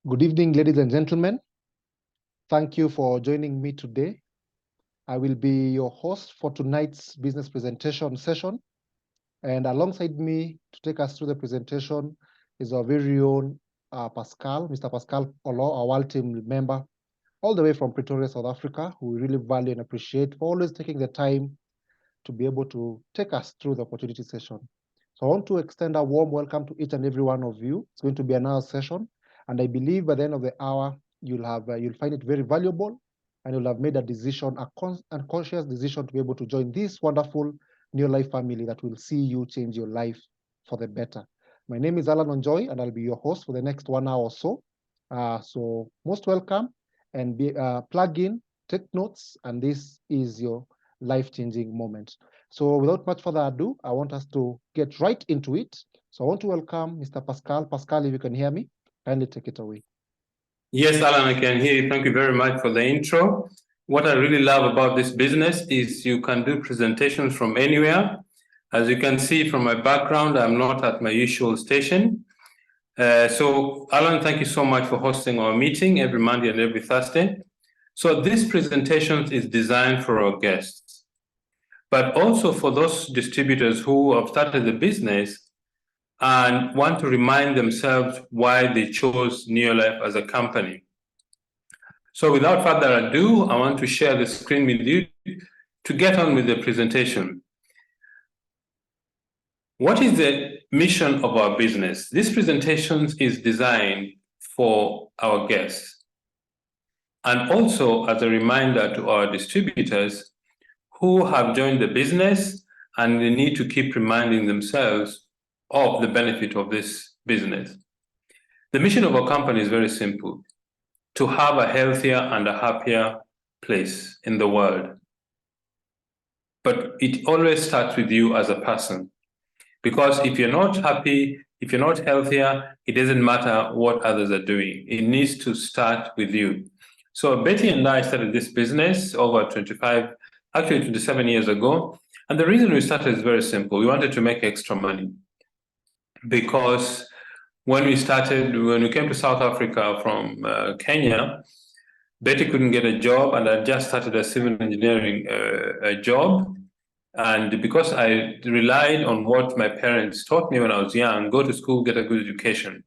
Good evening, ladies and gentlemen. Thank you for joining me today. I will be your host for tonight's business presentation session. And alongside me to take us through the presentation is our very own Pascal, Mr. Pascal Oloo, our world team member, all the way from Pretoria, South Africa, who we really value and appreciate for always taking the time to be able to take us through the opportunity session. So I want to extend a warm welcome to each and every one of you. It's going to be an hour session, and I believe by the end of the hour, you'll find it very valuable, and you'll have made a decision, a conscious decision to be able to join this wonderful NeoLife family that will see you change your life for the better. My name is Alan Onjoy, and I'll be your host for the next 1 hour or so. So most welcome, and plug in, take notes, and this is your life-changing moment. So without much further ado, I want us to get right into it. So I want to welcome Mr. Pascal. Pascal, if you can hear me, kindly take it away. Yes, Alan, I can hear you. Thank you very much for the intro. What I really love about this business is you can do presentations from anywhere. As you can see from my background, I'm not at my usual station. So Alan, thank you so much for hosting our meeting every Monday and every Thursday. So this presentation is designed for our guests, but also for those distributors who have started the business and want to remind themselves why they chose NeoLife as a company. So without further ado, I want to share the screen with you to get on with the presentation. What is the mission of our business? This presentation is designed for our guests and also as a reminder to our distributors who have joined the business and they need to keep reminding themselves of the benefit of this business. The mission of our company is very simple: to have a healthier and a happier place in the world. But it always starts with you as a person, because if you're not happy, if you're not healthier, it doesn't matter what others are doing. It needs to start with you. So Betty and I started this business over 27 years ago. And the reason we started is very simple. We wanted to make extra money, because when we came to South Africa from Kenya, Betty couldn't get a job, and I just started a civil engineering job. And because I relied on what my parents taught me when I was young, go to school, get a good education.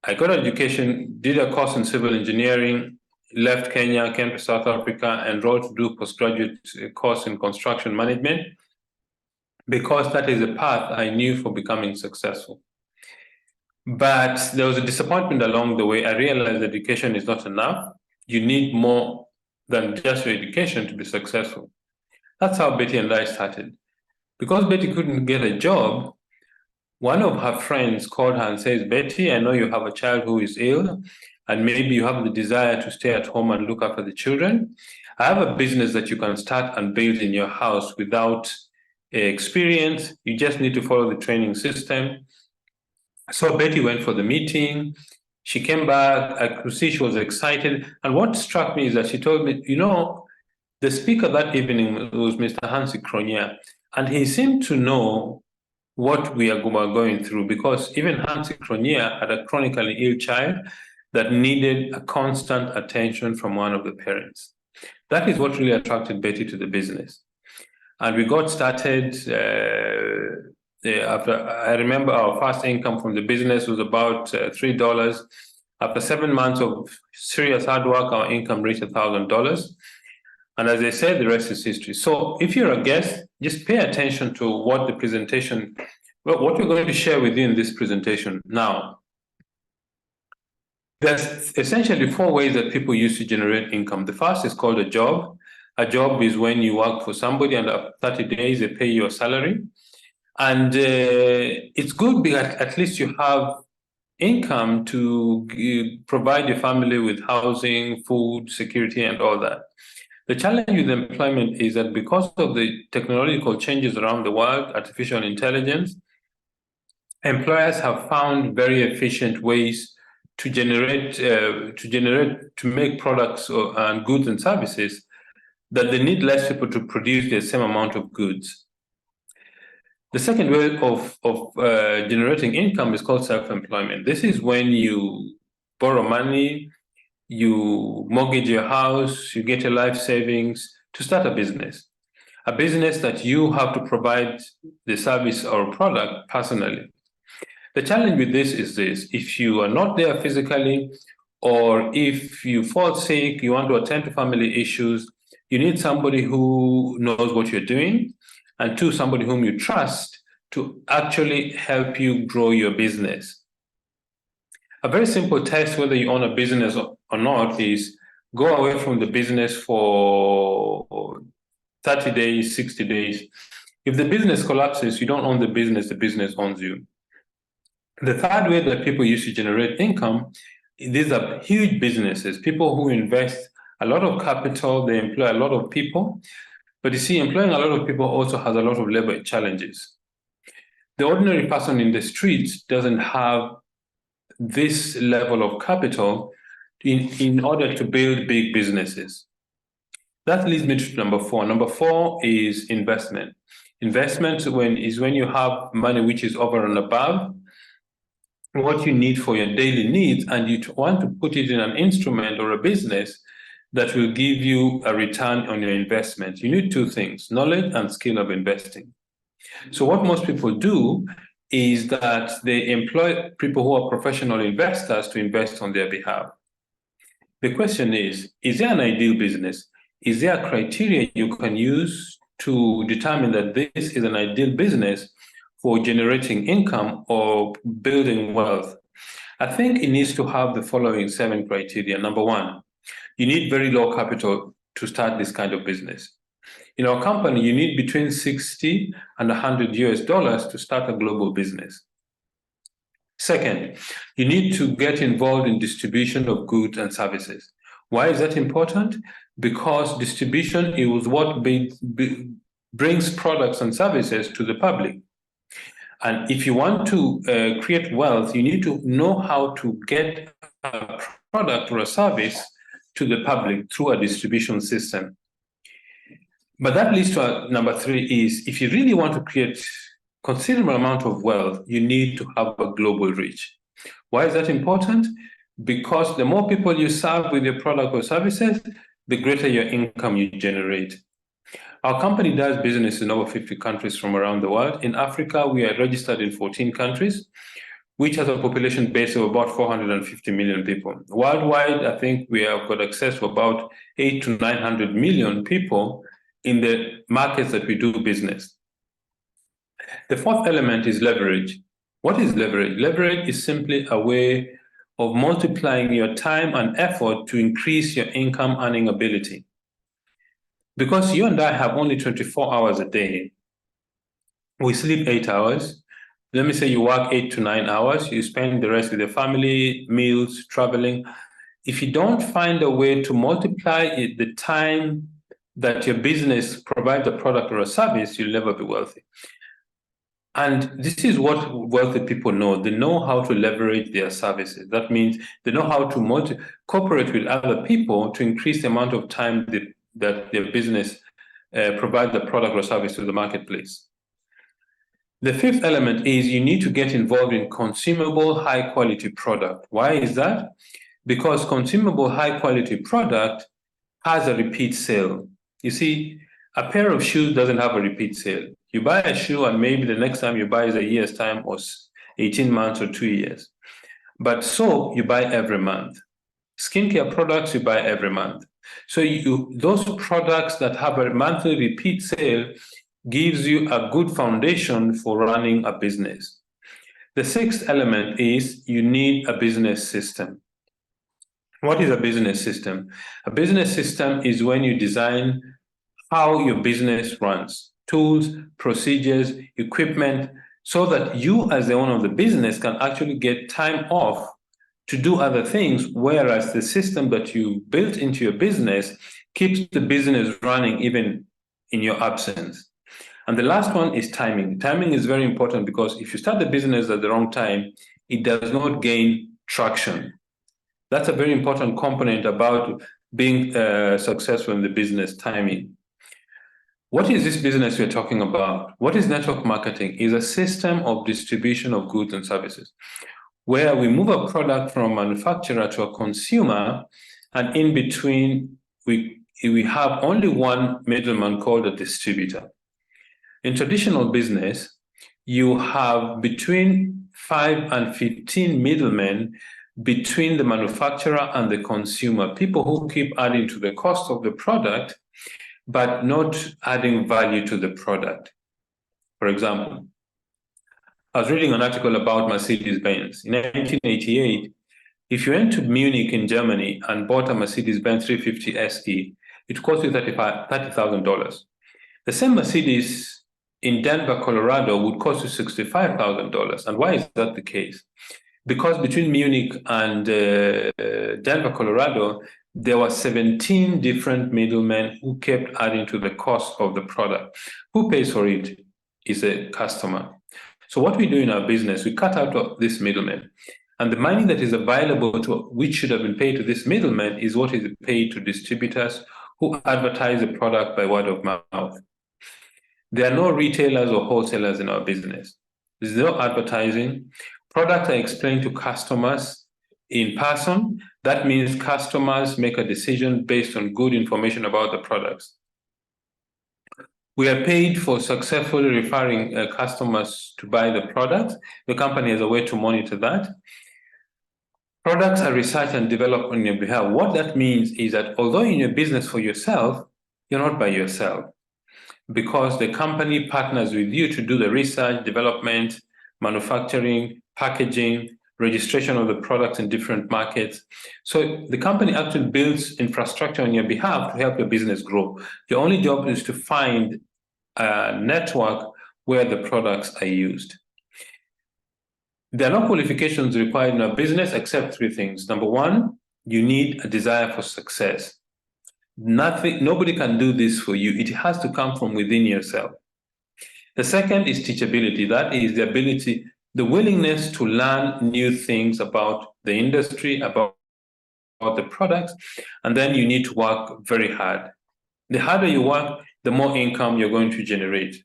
I got an education, did a course in civil engineering, left Kenya, came to South Africa, enrolled to do postgraduate course in construction management, because that is a path I knew for becoming successful. But there was a disappointment along the way. I realized education is not enough. You need more than just your education to be successful. That's how Betty and I started. Because Betty couldn't get a job, one of her friends called her and says, "Betty, I know you have a child who is ill, and maybe you have the desire to stay at home and look after the children. I have a business that you can start and build in your house without experience. You just need to follow the training system." So Betty went for the meeting. She came back. I could see she was excited. And what struck me is that she told me, the speaker that evening was Mr. Hansi Kronia, and he seemed to know what we were going through, because even Hansi Kronia had a chronically ill child that needed a constant attention from one of the parents. That is what really attracted Betty to the business. And we got started. After I remember our first income from the business was about $3. After 7 months of serious hard work, our income reached $1,000. And as I said, the rest is history. So if you're a guest, just pay attention to what we're going to share with you in this presentation. Now, there's essentially 4 ways that people use to generate income. The first is called a job. A job is when you work for somebody and after 30 days, they pay you a salary. And it's good because at least you have income to provide your family with housing, food, security, and all that. The challenge with employment is that because of the technological changes around the world, artificial intelligence, employers have found very efficient ways to make products and goods and services that they need less people to produce the same amount of goods. The second way of generating income is called self-employment. This is when you borrow money, you mortgage your house, you get a life savings to start a business that you have to provide the service or product personally. The challenge with this is this: if you are not there physically, or if you fall sick, you want to attend to family issues, you need somebody who knows what you're doing, and two, somebody whom you trust to actually help you grow your business. A very simple test whether you own a business or not is go away from the business for 30 days, 60 days. If the business collapses, you don't own the business owns you. The third way that people use to generate income, these are huge businesses, people who invest a lot of capital, they employ a lot of people. But you see, employing a lot of people also has a lot of labor challenges. The ordinary person in the streets doesn't have this level of capital in order to build big businesses. That leads me to number four. Number four is investment. Investment is when you have money which is over and above what you need for your daily needs, and you want to put it in an instrument or a business that will give you a return on your investment. You need two things: knowledge and skill of investing. So what most people do is that they employ people who are professional investors to invest on their behalf. The question is there an ideal business? Is there a criteria you can use to determine that this is an ideal business for generating income or building wealth? I think it needs to have the following 7 criteria. Number one, you need very low capital to start this kind of business. In our company, you need between 60 and $100 to start a global business. Second, you need to get involved in distribution of goods and services. Why is that important? Because distribution is what brings products and services to the public. And if you want to create wealth, you need to know how to get a product or a service to the public through a distribution system. But that leads to number 3 is, if you really want to create considerable amount of wealth, you need to have a global reach. Why is that important? Because the more people you serve with your product or services, the greater your income you generate. Our company does business in over 50 countries from around the world. In Africa, we are registered in 14 countries, which has a population base of about 450 million people. Worldwide, I think we have got access to about 800 to 900 million people in the markets that we do business. The fourth element is leverage. What is leverage? Leverage is simply a way of multiplying your time and effort to increase your income earning ability. Because you and I have only 24 hours a day, we sleep 8 hours. Let me say you work 8 to 9 hours, you spend the rest with your family, meals, traveling. If you don't find a way to multiply the time that your business provides a product or a service, you'll never be wealthy. And this is what wealthy people know. They know how to leverage their services. That means they know how to cooperate with other people to increase the amount of time that their business provides the product or service to the marketplace. The fifth element is you need to get involved in consumable, high-quality product. Why is that? Because consumable, high-quality product has a repeat sale. You see, a pair of shoes doesn't have a repeat sale. You buy a shoe and maybe the next time you buy is a year's time or 18 months or 2 years. But soap, you buy every month. Skincare products, you buy every month. So those products that have a monthly repeat sale gives you a good foundation for running a business. The sixth element is you need a business system. What is a business system? A business system is when you design how your business runs, tools, procedures, equipment, so that you as the owner of the business can actually get time off to do other things, whereas the system that you built into your business keeps the business running even in your absence. And the last one is timing. Timing is very important because if you start the business at the wrong time, it does not gain traction. That's a very important component about being successful in the business, timing. What is this business we're talking about? What is network marketing? It's a system of distribution of goods and services. where we move a product from a manufacturer to a consumer, and in between, we have only one middleman called a distributor. In traditional business, you have between 5 and 15 middlemen between the manufacturer and the consumer, people who keep adding to the cost of the product, but not adding value to the product. For example, I was reading an article about Mercedes-Benz. In 1988, if you went to Munich in Germany and bought a Mercedes-Benz 350 SE, it cost you $30,000. The same Mercedes in Denver, Colorado would cost you $65,000. And why is that the case? Because between Munich and Denver, Colorado, there were 17 different middlemen who kept adding to the cost of the product. Who pays for it is a customer. So what we do in our business, we cut out this middleman. And the money that is available to which should have been paid to this middleman is what is paid to distributors who advertise the product by word of mouth. There are no retailers or wholesalers in our business. There's no advertising. Products are explained to customers in person. That means customers make a decision based on good information about the products. We are paid for successfully referring customers to buy the product. The company has a way to monitor that. Products are researched and developed on your behalf. What that means is that although in your business for yourself, you're not by yourself, because the company partners with you to do the research, development, manufacturing, packaging, registration of the products in different markets. So the company actually builds infrastructure on your behalf to help your business grow. Your only job is to find a network where the products are used. There are no qualifications required in our business except 3 things. Number 1, you need a desire for success. Nobody can do this for you. It has to come from within yourself. The second is teachability. That is the ability, the willingness to learn new things about the industry, about the products, and then you need to work very hard. The harder you work, the more income you're going to generate.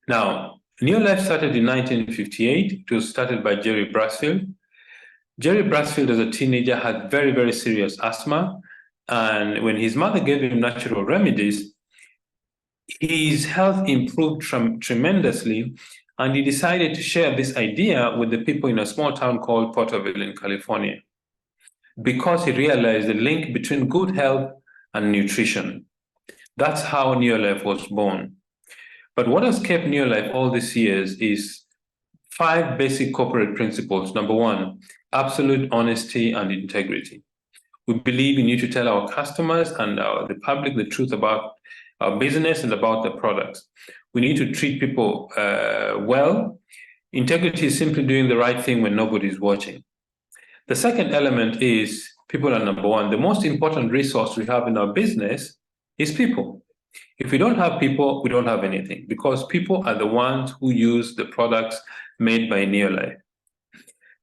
Now, NeoLife started in 1958. It was started by Jerry Brasfield. Jerry Brasfield, as a teenager, had very, very serious asthma. And when his mother gave him natural remedies, his health improved tremendously. And he decided to share this idea with the people in a small town called Porterville in California, because he realized the link between good health and nutrition. That's how NeoLife was born. But what has kept NeoLife all these years is 5 basic corporate principles. Number 1, absolute honesty and integrity. We believe we need to tell our customers and the public the truth about our business and about the products. We need to treat people well. Integrity is simply doing the right thing when nobody's watching. The second element is people are number 1. The most important resource we have in our business is people. If we don't have people, we don't have anything, because people are the ones who use the products made by NeoLife.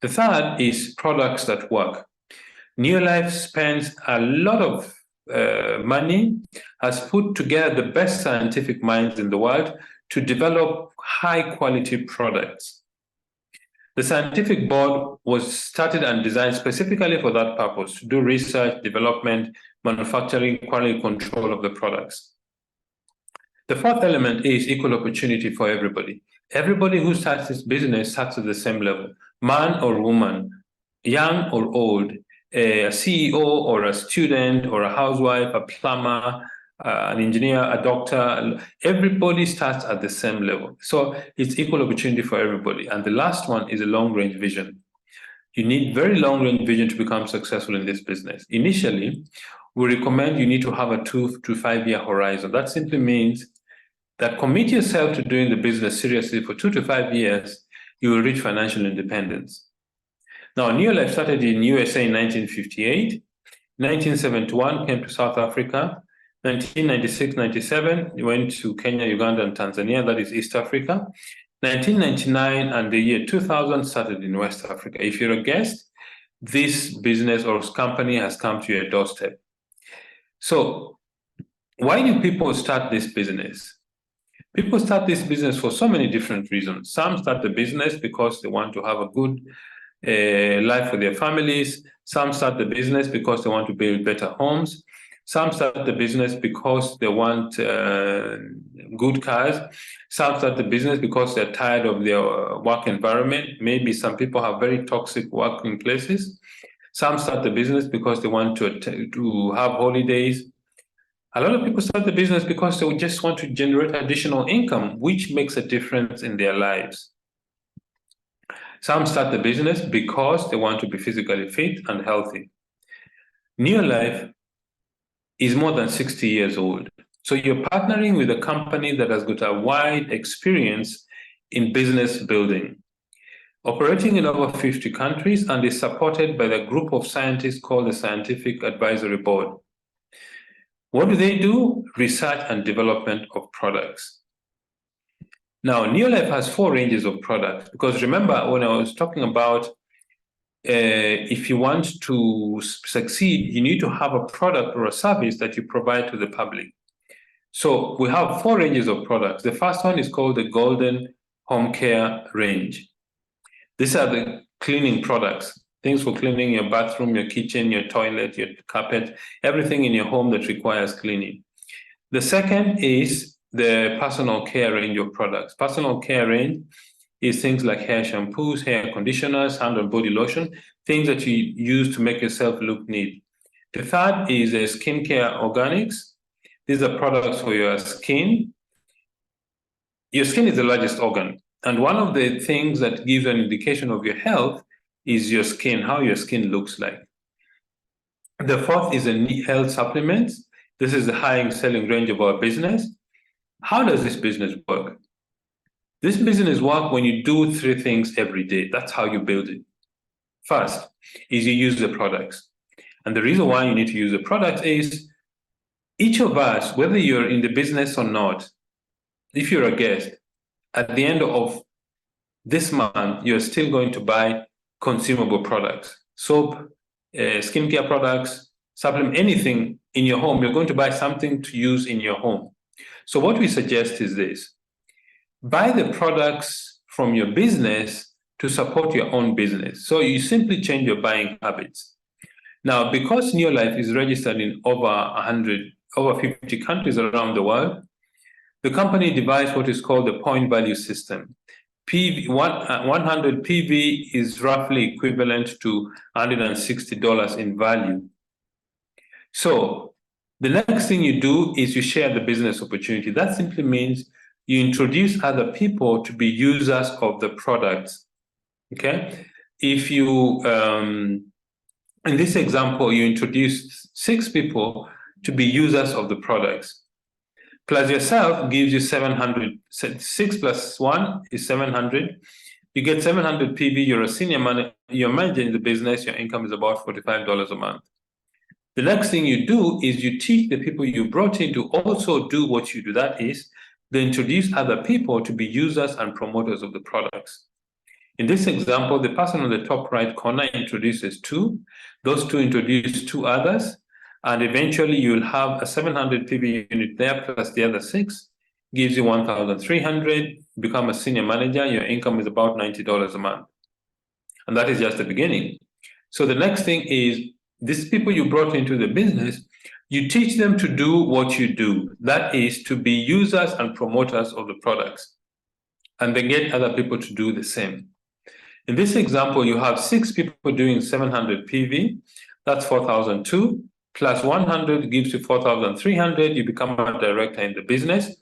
The third is products that work. NeoLife spends a lot of money, has put together the best scientific minds in the world to develop high-quality products. The scientific board was started and designed specifically for that purpose, to do research, development, manufacturing, quality control of the products. The fourth element is equal opportunity for everybody. Everybody who starts this business starts at the same level, man or woman, young or old, a CEO or a student or a housewife, a plumber, an engineer, a doctor. Everybody starts at the same level. So it's equal opportunity for everybody. And the last one is a long-range vision. You need very long-range vision to become successful in this business. Initially, we recommend you need to have a 2 to 5 year horizon. That simply means that commit yourself to doing the business seriously for 2 to 5 years, you will reach financial independence. Now, NeoLife started in USA in 1958. 1971, came to South Africa. 1996-97, went to Kenya, Uganda, and Tanzania, that is East Africa. 1999 and the year 2000 started in West Africa. If you're a guest, this business or company has come to your doorstep. So why do people start this business? People start this business for so many different reasons. Some start the business because they want to have a good life for their families. Some start the business because they want to build better homes. Some start the business because they want good cars. Some start the business because they're tired of their work environment. Maybe some people have very toxic working places. Some start the business because they want to have holidays. A lot of people start the business because they just want to generate additional income, which makes a difference in their lives. Some start the business because they want to be physically fit and healthy. NeoLife is more than 60 years old. So you're partnering with a company that has got a wide experience in business building, operating in over 50 countries, and is supported by the group of scientists called the Scientific Advisory Board. What do they do? Research and development of products. Now, NeoLife has 4 ranges of products, because remember when I was talking about if you want to succeed, you need to have a product or a service that you provide to the public. So we have 4 ranges of products. The first one is called the Golden Home Care range. These are the cleaning products, things for cleaning your bathroom, your kitchen, your toilet, your carpet, everything in your home that requires cleaning. The second is the personal care range of products. Personal care range is things like hair shampoos, hair conditioners, hand and body lotion, things that you use to make yourself look neat. The third is the skincare organics. These are products for your skin. Your skin is the largest organ. And one of the things that gives an indication of your health is your skin, how your skin looks like. The fourth is the health supplements. This is the high selling range of our business. How does this business work? This business works when you do 3 things every day. That's how you build it. First is you use the products. And the reason why you need to use the products is each of us, whether you're in the business or not, if you're a guest, at the end of this month, you're still going to buy consumable products, soap, skincare products, supplement, anything in your home. You're going to buy something to use in your home. So what we suggest is this: buy the products from your business to support your own business. So you simply change your buying habits. Now, because NeoLife is registered in over 50 countries around the world, the company devised what is called the point value system. 100 PV is roughly equivalent to $160 in value. So the next thing you do is you share the business opportunity. That simply means you introduce other people to be users of the products, okay? If you, in this example, you introduce 6 people to be users of the products, plus yourself gives you 700, 6 plus 1 is 700. You get 700 PV, you're a senior manager, you're managing the business, your income is about $45 a month. The next thing you do is you teach the people you brought in to also do what you do. That is, they introduce other people to be users and promoters of the products. In this example, the person on the top right corner introduces 2. Those 2 introduce 2 others, and eventually you'll have a 700 PV unit there plus the other 6, gives you 1,300, become a senior manager, your income is about $90 a month. And that is just the beginning. So the next thing is, these people you brought into the business, you teach them to do what you do. That is, to be users and promoters of the products. And they get other people to do the same. In this example, you have 6 people doing 700 PV, that's 4,002, plus 100 gives you 4,300, you become a director in the business,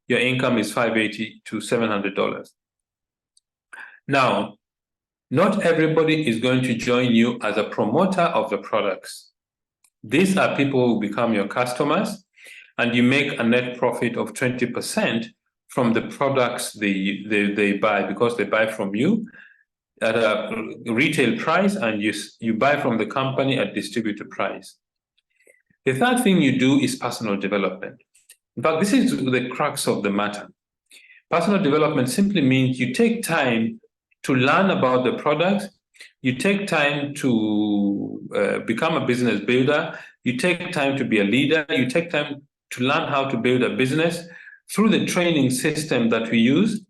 your income is $580 to $700. Now, not everybody is going to join you as a promoter of the products. These are people who become your customers, and you make a net profit of 20% from the products they buy, because they buy from you at a retail price, and you buy from the company at distributor price. The third thing you do is personal development. In fact, this is the crux of the matter. Personal development simply means you take time to learn about the products, you take time to become a business builder, you take time to be a leader, you take time to learn how to build a business, through the training system that we use.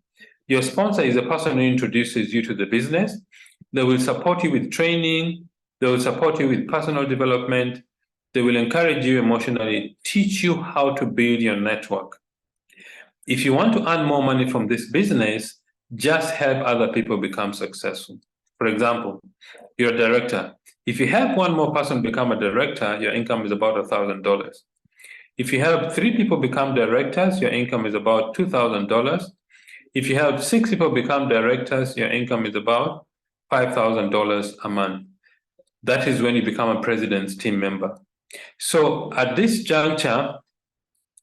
Your sponsor is the person who introduces you to the business. They will support you with training. They will support you with personal development. They will encourage you emotionally, teach you how to build your network. If you want to earn more money from this business, just help other people become successful. For example, you're a director. If you help one more person become a director, your income is about $1,000. If you help 3 people become directors, your income is about $2,000. If you help 6 people become directors, your income is about $5,000 a month. That is when you become a president's team member. So at this juncture,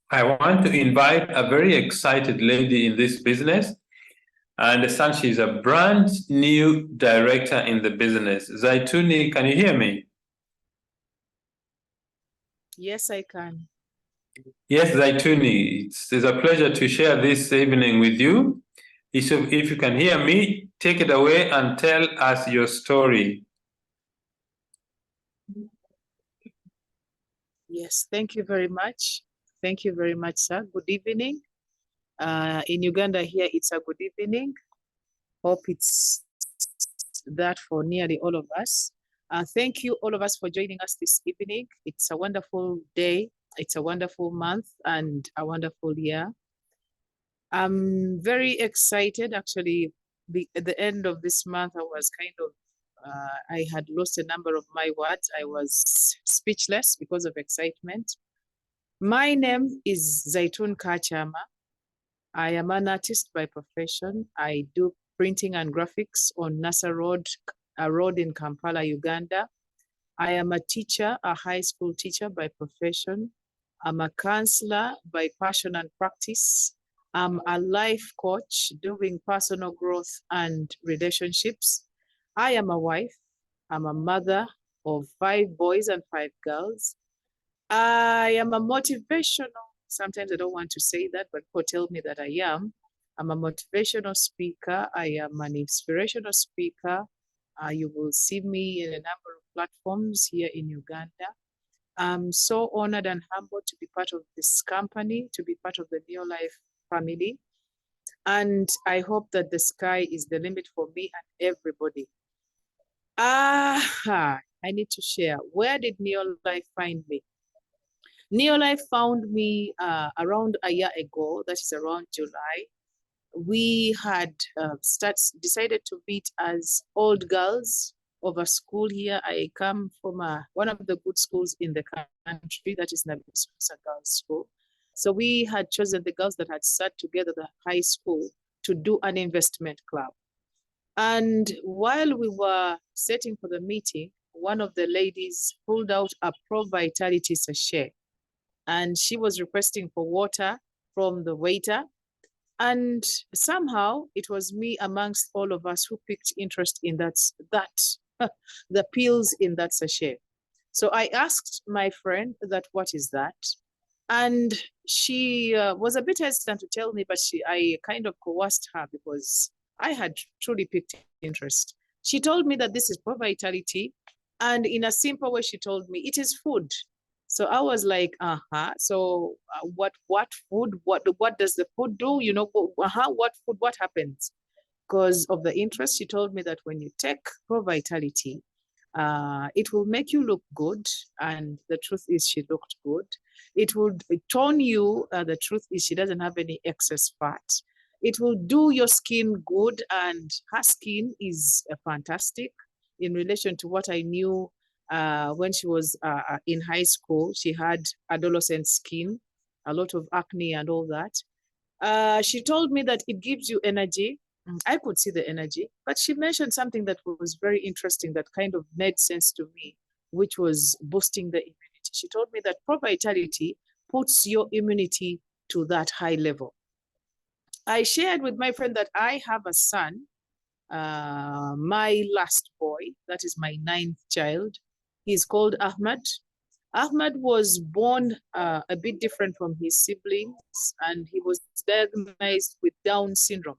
I want to invite a very excited lady in this business. I understand she's a brand new director in the business. Zaituni, can you hear me? Yes, I can. Yes, Zaituni, it's a pleasure to share this evening with you. If you can hear me, take it away and tell us your story. Yes, thank you very much. Thank you very much, sir. Good evening. In Uganda here, it's a good evening. Hope it's that for nearly all of us. Thank you all of us for joining us this evening. It's a wonderful day. It's a wonderful month and a wonderful year. I'm very excited. Actually, at the end of this month, I was kind of, I had lost a number of my words. I was speechless because of excitement. My name is Zaituni Kakyama. I am an artist by profession. I do printing and graphics on Nasa Road, a road in Kampala, Uganda. I am a teacher, a high school teacher by profession. I'm a counselor by passion and practice. I'm a life coach doing personal growth and relationships. I am a wife. I'm a mother of 5 boys and 5 girls. I am a motivational, sometimes I don't want to say that, but people tell me that I am. I'm a motivational speaker. I am an inspirational speaker. You will see me in a number of platforms here in Uganda. I'm so honored and humbled to be part of this company, to be part of the NeoLife family. And I hope that the sky is the limit for me and everybody. I need to share. Where did NeoLife find me? NeoLife found me around a year ago, that is around July. We had decided to meet as old girls of a school here. I come from one of the good schools in the country, that is Nabisusa Girls School. So we had chosen the girls that had sat together the high school to do an investment club. And while we were setting for the meeting, one of the ladies pulled out a Pro Vitality sachet, and she was requesting for water from the waiter. And somehow it was me amongst all of us who picked interest in that the pills in that sachet. So I asked my friend that, what is that? And she was a bit hesitant to tell me, but I kind of coerced her because I had truly picked interest. She told me that this is Pro Vitality. And in a simple way, she told me it is food. So I was like, so what food, what does the food do? You know, what food, what happens? Because of the interest, she told me that when you take Pro Vitality, it will make you look good. And the truth is she looked good. It would tone you. The truth is she doesn't have any excess fat. It will do your skin good. And her skin is fantastic in relation to what I knew when she was in high school. She had adolescent skin, a lot of acne and all that. She told me that it gives you energy. I could see the energy, but she mentioned something that was very interesting that kind of made sense to me, which was boosting the immunity. She told me that Pro Vitality puts your immunity to that high level. I shared with my friend that I have a son, my last boy, that is my 9th child. He's called Ahmad. Ahmad was born a bit different from his siblings, and he was diagnosed with Down syndrome.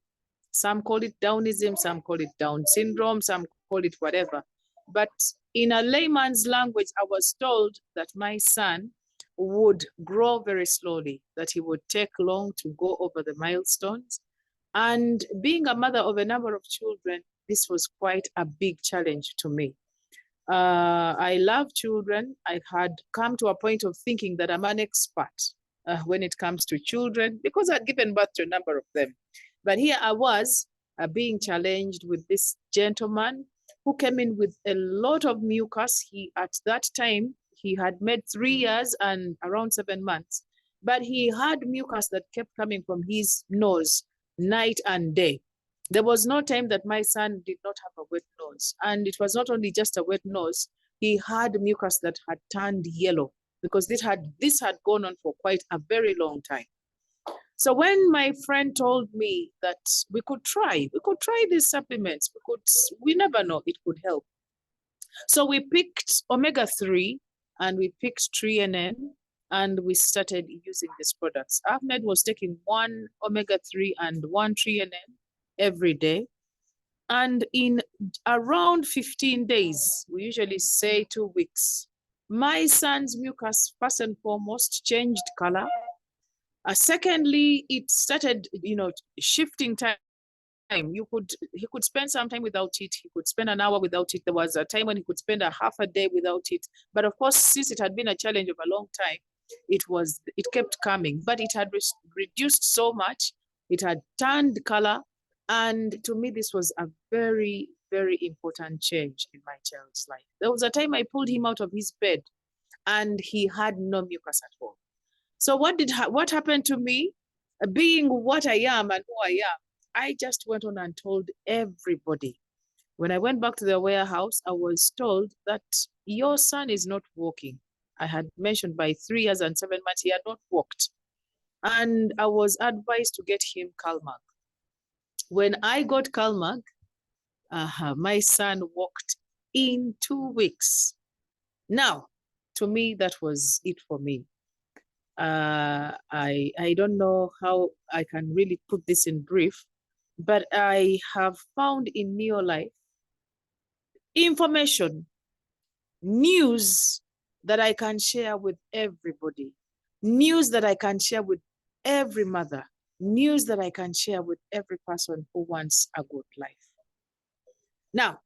Some call it Downism, some call it Down syndrome, some call it whatever. But in a layman's language, I was told that my son would grow very slowly, that he would take long to go over the milestones. And being a mother of a number of children, this was quite a big challenge to me. I love children. I had come to a point of thinking that I'm an expert when it comes to children because I'd given birth to a number of them. But here I was being challenged with this gentleman who came in with a lot of mucus. At that time, he had made 3 years and around 7 months, but he had mucus that kept coming from his nose night and day. There was no time that my son did not have a wet nose. And it was not only just a wet nose, he had mucus that had turned yellow because this had gone on for quite a very long time. So when my friend told me that we could try these supplements, we never know, it could help. So we picked omega-3 and we picked TreaNN and we started using these products. Ahmed was taking 1 omega-3 and 1 TreaNN every day. And in around 15 days, we usually say 2 weeks, my son's mucus, first and foremost, changed color. Secondly, it started, shifting time. He could spend some time without it. He could spend an hour without it. There was a time when he could spend a half a day without it. But of course, since it had been a challenge of a long time, it kept coming, but it had reduced so much. It had turned color. And to me, this was a very, very important change in my child's life. There was a time I pulled him out of his bed and he had no mucus at all. So what happened to me? Being what I am and who I am, I just went on and told everybody. When I went back to the warehouse, I was told that your son is not walking. I had mentioned by 3 years and 7 months, he had not walked. And I was advised to get him Calmag. When I got Calmag, my son walked in 2 weeks. Now, to me, that was it for me. I don't know how I can really put this in brief, but I have found in NeoLife information, news that I can share with everybody, news that I can share with every mother, news that I can share with every person who wants a good life. Now,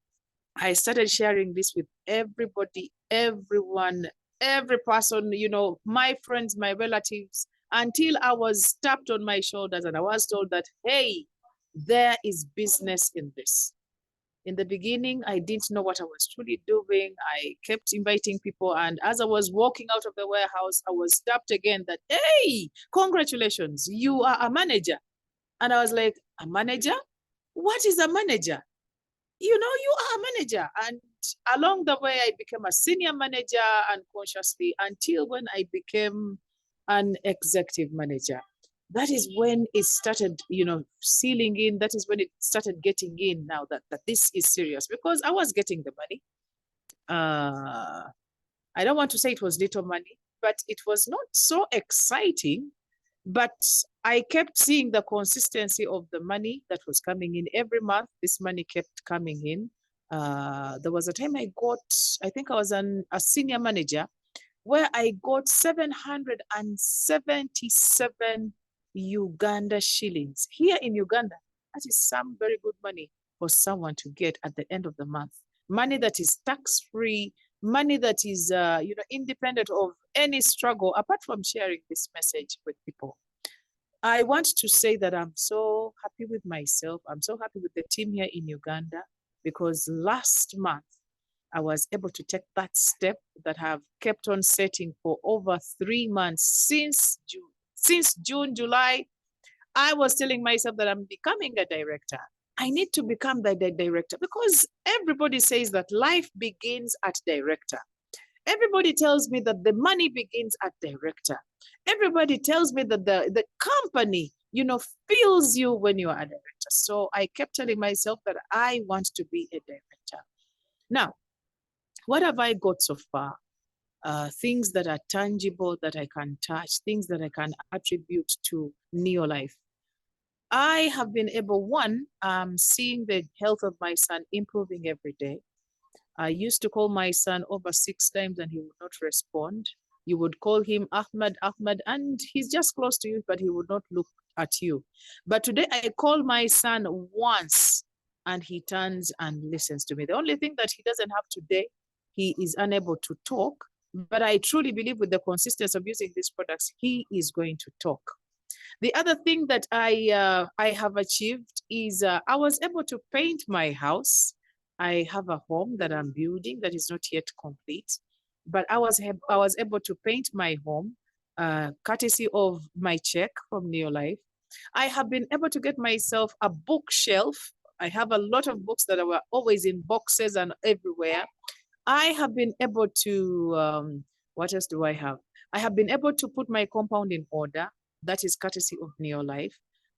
I started sharing this with everybody, everyone, every person, my friends, my relatives, until I was tapped on my shoulders and I was told that, hey, there is business in this. In the beginning, I didn't know what I was truly doing. I kept inviting people. And as I was walking out of the warehouse, I was tapped again that, hey, congratulations, you are a manager. And I was like, a manager? What is a manager? You are a manager. And along the way, I became a senior manager unconsciously until when I became an executive manager. That is when it started, sealing in. That is when it started getting in now that this is serious, because I was getting the money. I don't want to say it was little money, but it was not so exciting. But I kept seeing the consistency of the money that was coming in every month. This money kept coming in. There was a time I think I was a senior manager where I got 777 Uganda shillings. Here in Uganda, that is some very good money for someone to get at the end of the month. Money that is tax-free, money that is independent of any struggle, apart from sharing this message with people. I want to say that I'm so happy with myself. I'm so happy with the team here in Uganda, because last month I was able to take that step that I've kept on setting for over 3 months since June, July. I was telling myself that I'm becoming a director. I need to become the director, because everybody says that life begins at director. Everybody tells me that the money begins at director. Everybody tells me that the company, feels you when you are a director. So I kept telling myself that I want to be a director. Now, what have I got so far? Things that are tangible, that I can touch, things that I can attribute to NeoLife. I have been able, seeing the health of my son improving every day. I used to call my son over 6 times and he would not respond. You would call him Ahmed, and he's just close to you, but he would not look at you. But today I call my son once and he turns and listens to me. The only thing that he doesn't have today, he is unable to talk, but I truly believe with the consistency of using these products, he is going to talk. The other thing that I have achieved is I was able to paint my house. I have a home that I'm building that is not yet complete, but I was able to paint my home courtesy of my check from NeoLife. I have been able to get myself a bookshelf. I have a lot of books that were always in boxes and everywhere. I have been able to, what else do I have? I have been able to put my compound in order. That is courtesy of NeoLife.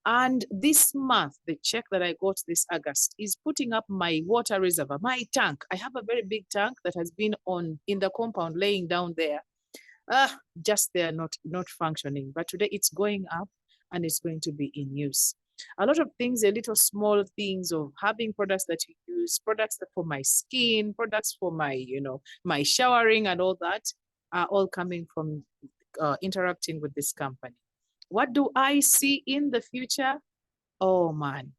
And this month, the check that I got this August is putting up my water reservoir, my tank. I have a very big tank that has been in the compound, laying down there. Just there, not functioning. But today it's going up and it's going to be in use. A lot of things, a little small things of having products that you use, products for my skin, products for my, my showering and all that are all coming from interacting with this company. What do I see in the future? Oh man,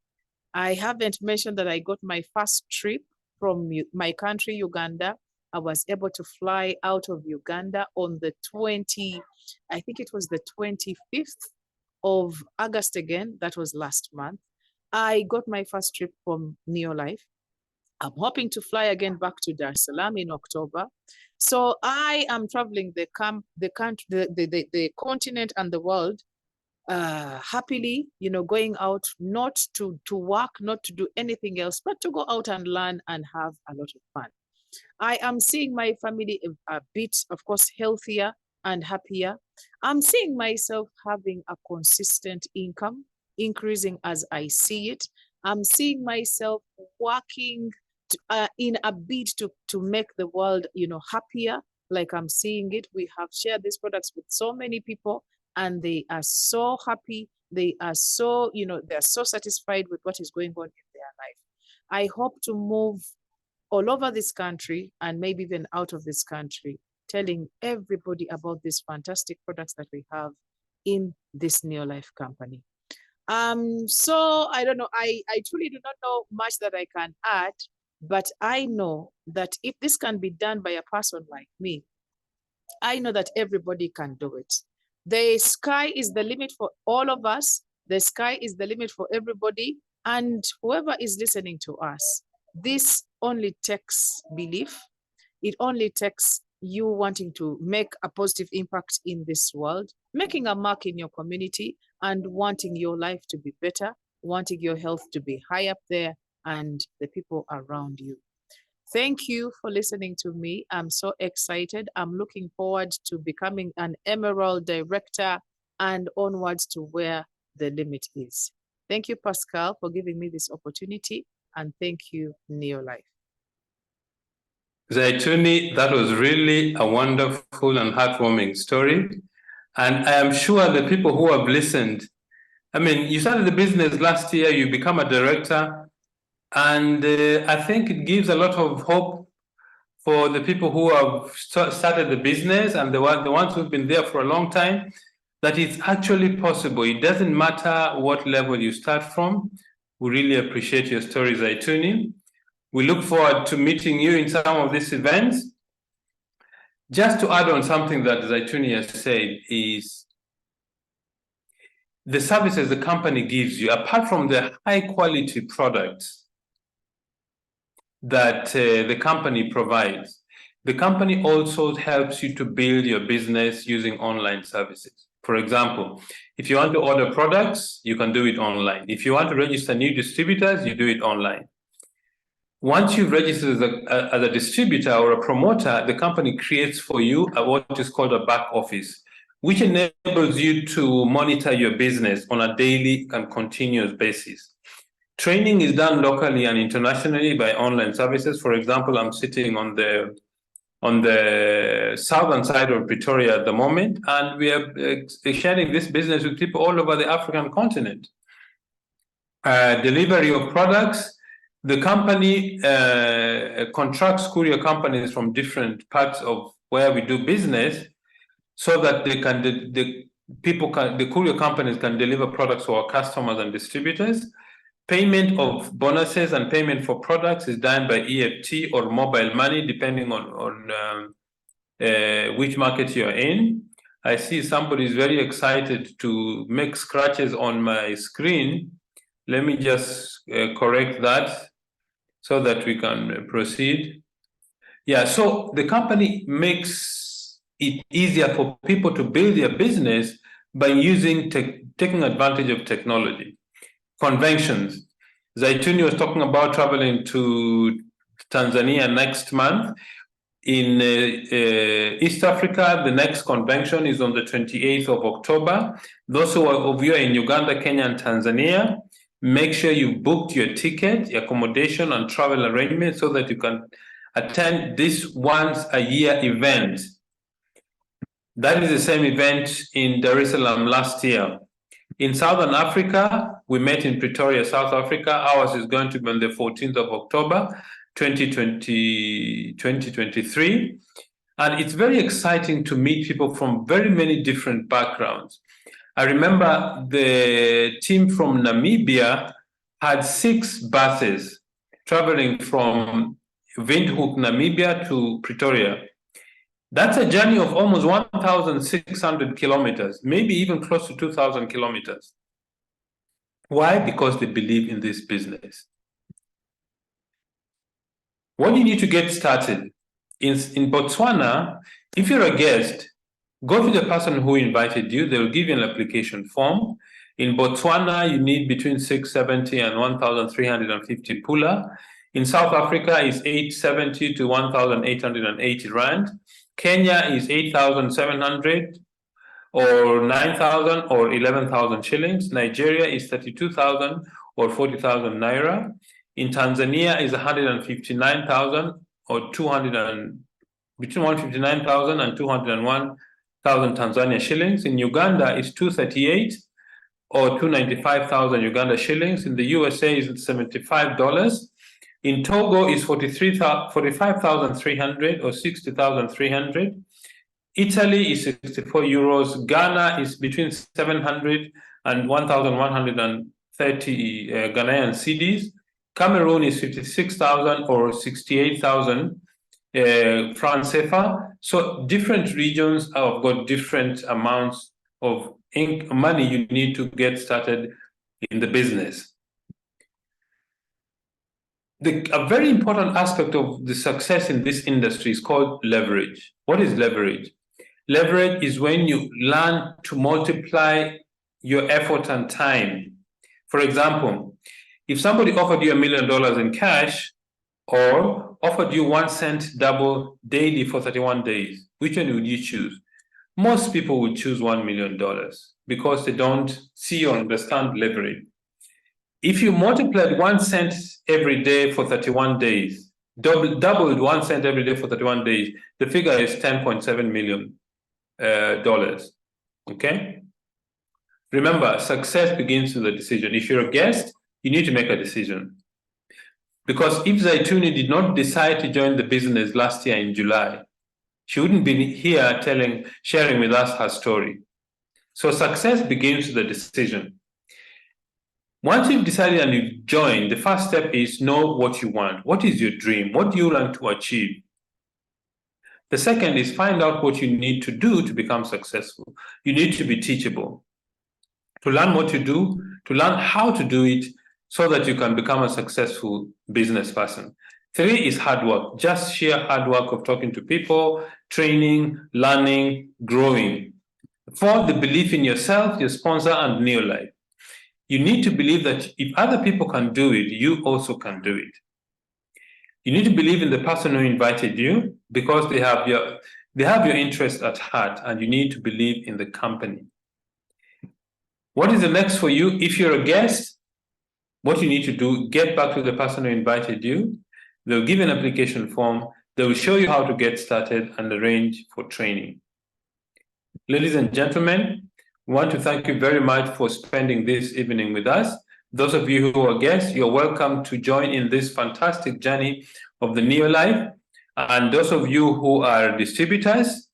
I haven't mentioned that I got my first trip from my country, Uganda. I was able to fly out of Uganda on the I think it was the 25th of August again. That was last month. I got my first trip from NeoLife. I'm hoping to fly again back to Dar es Salaam in October. So I am traveling the continent and the world happily, going out, not to work, not to do anything else, but to go out and learn and have a lot of fun. I am seeing my family a bit, of course, healthier and happier. I'm seeing myself having a consistent income, increasing as I see it. I'm seeing myself working in a bid to make the world, happier, like I'm seeing it. We have shared these products with so many people, and they are so happy. They are so, they're so satisfied with what is going on in their life. I hope to move all over this country and maybe even out of this country, telling everybody about these fantastic products that we have in this NeoLife company. So I don't know, I truly do not know much that I can add, but I know that if this can be done by a person like me, I know that everybody can do it. The sky is the limit for all of us. The sky is the limit for everybody. And whoever is listening to us, this only takes belief. It only takes you wanting to make a positive impact in this world, making a mark in your community, and wanting your life to be better, wanting your health to be high up there, and the people around you. Thank you for listening to me. I'm so excited. I'm looking forward to becoming an Emerald Director and onwards to where the limit is. Thank you, Pascal, for giving me this opportunity, and thank you, NeoLife. Zaituni, that was really a wonderful and heartwarming story. And I am sure the people who have listened, I mean, you started the business last year, you become a director, and I think it gives a lot of hope for the people who have started the business and the ones who've been there for a long time, that it's actually possible. It doesn't matter what level you start from. We really appreciate your story, Zaituni. We look forward to meeting you in some of these events. Just to add on something that Zaituni has said is the services the company gives you, apart from the high quality products that the company provides, the company also helps you to build your business using online services. For example, if you want to order products, you can do it online. If you want to register new distributors, you do it online. Once you've registered as a distributor or a promoter, the company creates for you what is called a back office, which enables you to monitor your business on a daily and continuous basis. Training is done locally and internationally by online services. For example, I'm sitting on the southern side of Pretoria at the moment, and we are sharing this business with people all over the African continent. Delivery of products. The company contracts courier companies from different parts of where we do business so that they can the courier companies can deliver products to our customers and distributors. Payment of bonuses and payment for products is done by EFT or mobile money, depending on which market you're in. I see somebody is very excited to make scratches on my screen. Let me just correct that so that we can proceed. Yeah, so the company makes it easier for people to build their business by taking advantage of technology. Conventions. Zaituni was talking about traveling to Tanzania next month. In East Africa, the next convention is on the 28th of October. Those of you are in Uganda, Kenya, and Tanzania, make sure you booked your ticket, your accommodation, and travel arrangements so that you can attend this once-a-year event. That is the same event in Dar es Salaam last year. In Southern Africa, we met in Pretoria, South Africa. Ours is going to be on the 14th of October, 2023. And it's very exciting to meet people from very many different backgrounds. I remember the team from Namibia had 6 buses traveling from Windhoek, Namibia to Pretoria. That's a journey of almost 1,600 kilometers, maybe even close to 2,000 kilometers. Why? Because they believe in this business. What do you need to get started? In Botswana, if you're a guest, go to the person who invited you. They'll give you an application form. In Botswana, you need between 670 and 1,350 pula. In South Africa, it's 870 to 1,880 rand. Kenya is 8,700 or 9,000 or 11,000 shillings. Nigeria is 32,000 or 40,000 naira. In Tanzania is 159,000 or between 159,000 and 201,000 Tanzania shillings. In Uganda is 238 or 295,000 Uganda shillings. In the USA is $75. In Togo is 45,300 or 60,300. Italy is 64 euros. Ghana is between 700 and 1,130 Ghanaian cedis. Cameroon is 56,000 or 68,000 francs CFA. So different regions have got different amounts of money you need to get started in the business. A very important aspect of the success in this industry is called leverage. What is leverage? Leverage is when you learn to multiply your effort and time. For example, if somebody offered you $1 million in cash or offered you 1 cent double daily for 31 days, which one would you choose? Most people would choose $1 million because they don't see or understand leverage. If you multiplied 1 cent every day for 31 days, doubled 1 cent every day for 31 days, the figure is $10.7 million. Okay? Remember, success begins with a decision. If you're a guest, you need to make a decision. Because if Zaituni did not decide to join the business last year in July, she wouldn't be here sharing with us her story. So success begins with a decision. Once you've decided and you've joined, the first step is know what you want. What is your dream? What do you want to achieve? The second is find out what you need to do to become successful. You need to be teachable. To learn what you do, to learn how to do it so that you can become a successful business person. 3 is hard work. Just sheer hard work of talking to people, training, learning, growing. 4, the belief in yourself, your sponsor, and NeoLife. You need to believe that if other people can do it, you also can do it. You need to believe in the person who invited you because they have your interest at heart, and you need to believe in the company. What is the next for you? If you're a guest, what you need to do, get back to the person who invited you. They'll give you an application form. They will show you how to get started and arrange for training. Ladies and gentlemen, we want to thank you very much for spending this evening with us. Those of you who are guests, you're welcome to join in this fantastic journey of the NeoLife. And those of you who are distributors,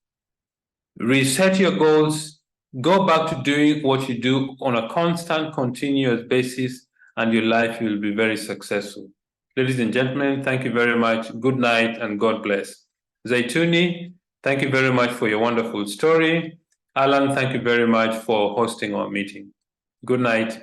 reset your goals, go back to doing what you do on a constant, continuous basis, and your life will be very successful. Ladies and gentlemen, thank you very much. Good night and God bless. Zaituni, thank you very much for your wonderful story. Alan, thank you very much for hosting our meeting. Good night.